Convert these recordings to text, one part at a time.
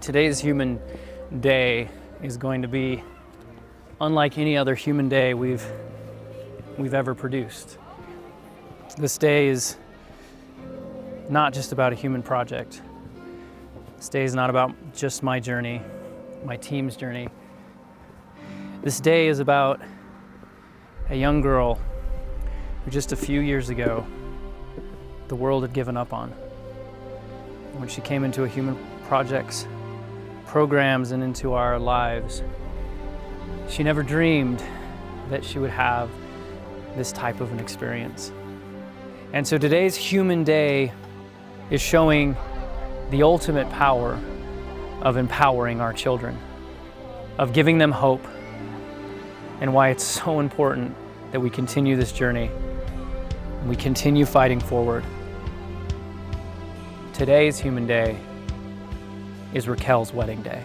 Today's human day is going to be unlike any other human day we've ever produced. This day is not just about a human project. This day is not about just my journey, my team's journey. This day is about a young girl who just a few years ago the world had given up on. When she came into a human project's programs and into our lives, she never dreamed that she would have this type of an experience. And so today's human day is showing the ultimate power of empowering our children, of giving them hope, and why it's so important that we continue this journey and we continue fighting forward. Today's human day is Raquel's wedding day.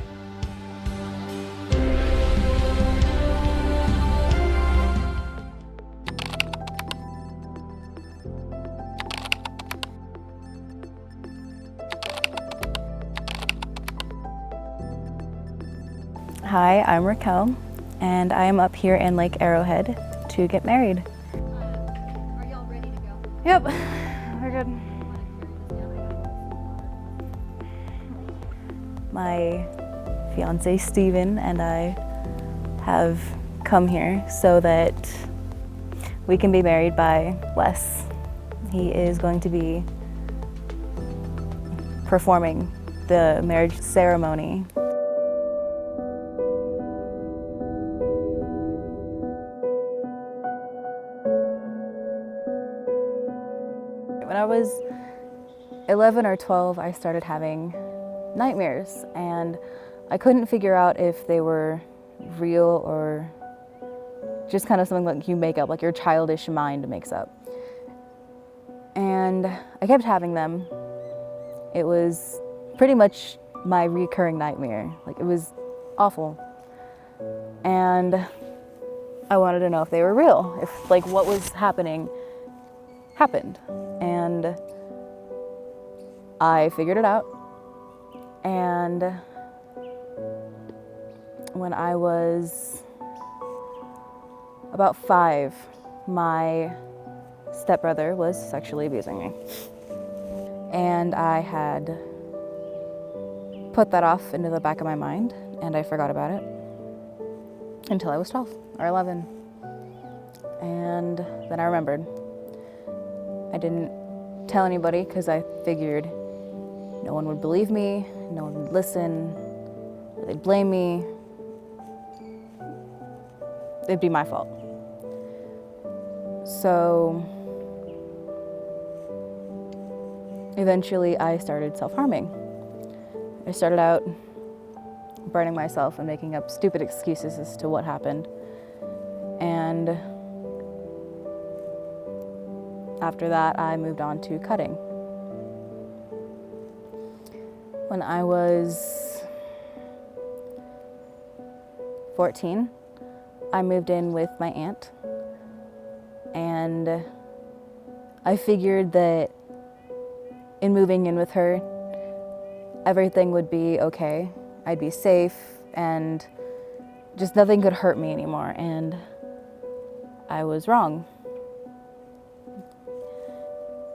Hi, I'm Raquel, and I am up here in Lake Arrowhead to get married. Are y'all ready to go? Yep, we're good. My fiance Steven and I have come here so that we can be married by Wes. He is going to be performing the marriage ceremony. When I was 11 or 12, I started having nightmares, and I couldn't figure out if they were real or just kind of something like you make up, like your childish mind makes up. And I kept having them. It was pretty much my recurring nightmare. Like, it was awful. And I wanted to know if they were real, if like what was happening happened. And I figured it out. And when I was about 5, my stepbrother was sexually abusing me. And I had put that off into the back of my mind, and I forgot about it until I was 12 or 11. And then I remembered. I didn't tell anybody because I figured no one would believe me, no one would listen, they'd blame me. It'd be my fault. So eventually I started self-harming. I started out burning myself and making up stupid excuses as to what happened. And after that, I moved on to cutting. When I was 14, I moved in with my aunt, and I figured that in moving in with her, everything would be okay. I'd be safe, and just nothing could hurt me anymore, and I was wrong.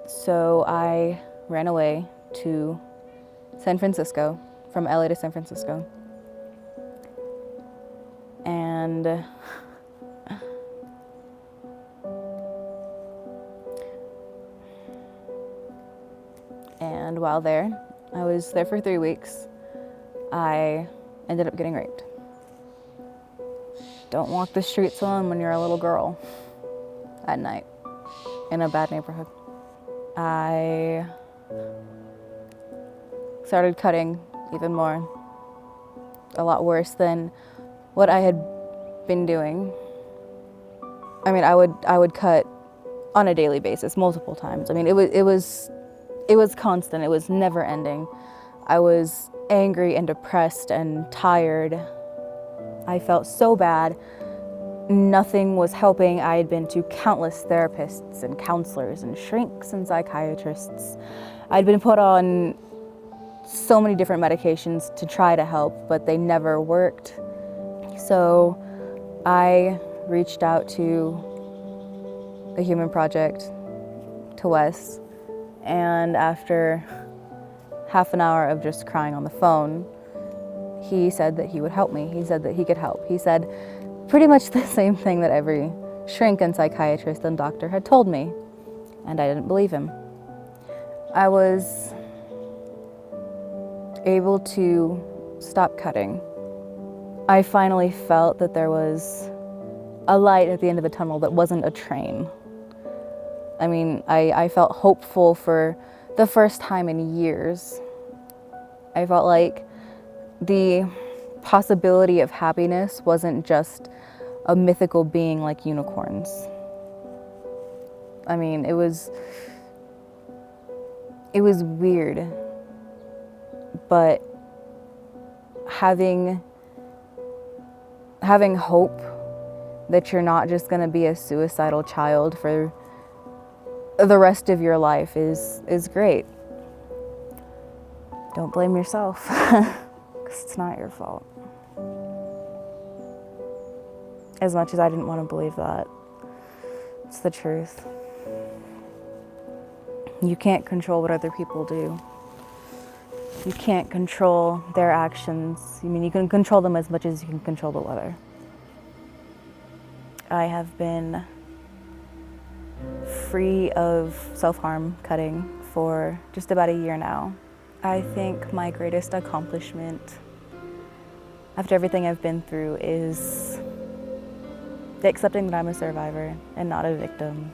So I ran away to San Francisco, from LA to San Francisco. And while there, I was there for 3 weeks. I ended up getting raped. Don't walk the streets alone when you're a little girl at night in a bad neighborhood. I started cutting even more, a lot worse than what I had been doing. I mean, I would cut on a daily basis, multiple times. I mean, it was constant. It was never ending. I was angry and depressed and tired. I felt so bad. Nothing was helping. I had been to countless therapists and counselors and shrinks and psychiatrists. I'd been put on so many different medications to try to help, but they never worked. So I reached out to the Human Project, to Wes, and after half an hour of just crying on the phone, he said that he would help me. He said that he could help. He said pretty much the same thing that every shrink and psychiatrist and doctor had told me, and I didn't believe him. I was able to stop cutting. I finally felt that there was a light at the end of the tunnel that wasn't a train. I mean, I felt hopeful for the first time in years. I felt like the possibility of happiness wasn't just a mythical being like unicorns. I mean, it was weird, but having hope that you're not just going to be a suicidal child for the rest of your life is great. Don't blame yourself, because it's not your fault. As much as I didn't want to believe that, it's the truth. You can't control what other people do. You can't control their actions. I mean, you can control them as much as you can control the weather. I have been free of self-harm cutting for just about a year now. I think my greatest accomplishment after everything I've been through is accepting that I'm a survivor and not a victim.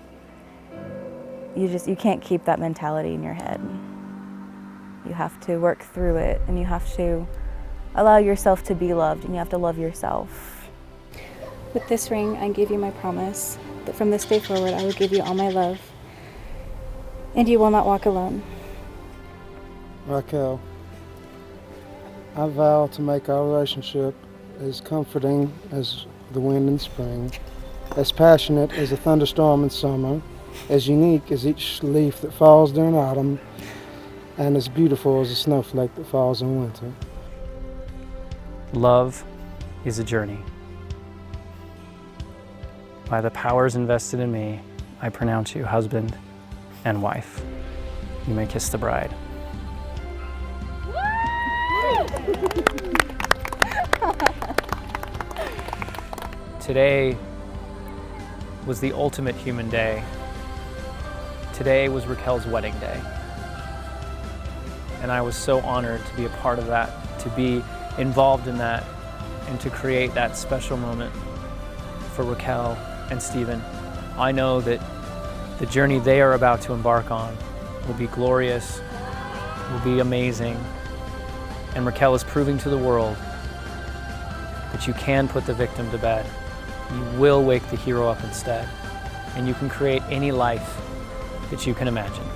You can't keep that mentality in your head. You have to work through it, and you have to allow yourself to be loved, and you have to love yourself. With this ring, I give you my promise that from this day forward, I will give you all my love, and you will not walk alone. Raquel, I vow to make our relationship as comforting as the wind in spring, as passionate as a thunderstorm in summer, as unique as each leaf that falls during autumn, and as beautiful as a snowflake that falls in winter. Love is a journey. By the powers invested in me, I pronounce you husband and wife. You may kiss the bride. Today was the ultimate human day. Today was Raquel's wedding day. And I was so honored to be a part of that, to be involved in that, and to create that special moment for Raquel and Stephen. I know that the journey they are about to embark on will be glorious, will be amazing, and Raquel is proving to the world that you can put the victim to bed. You will wake the hero up instead, and you can create any life that you can imagine.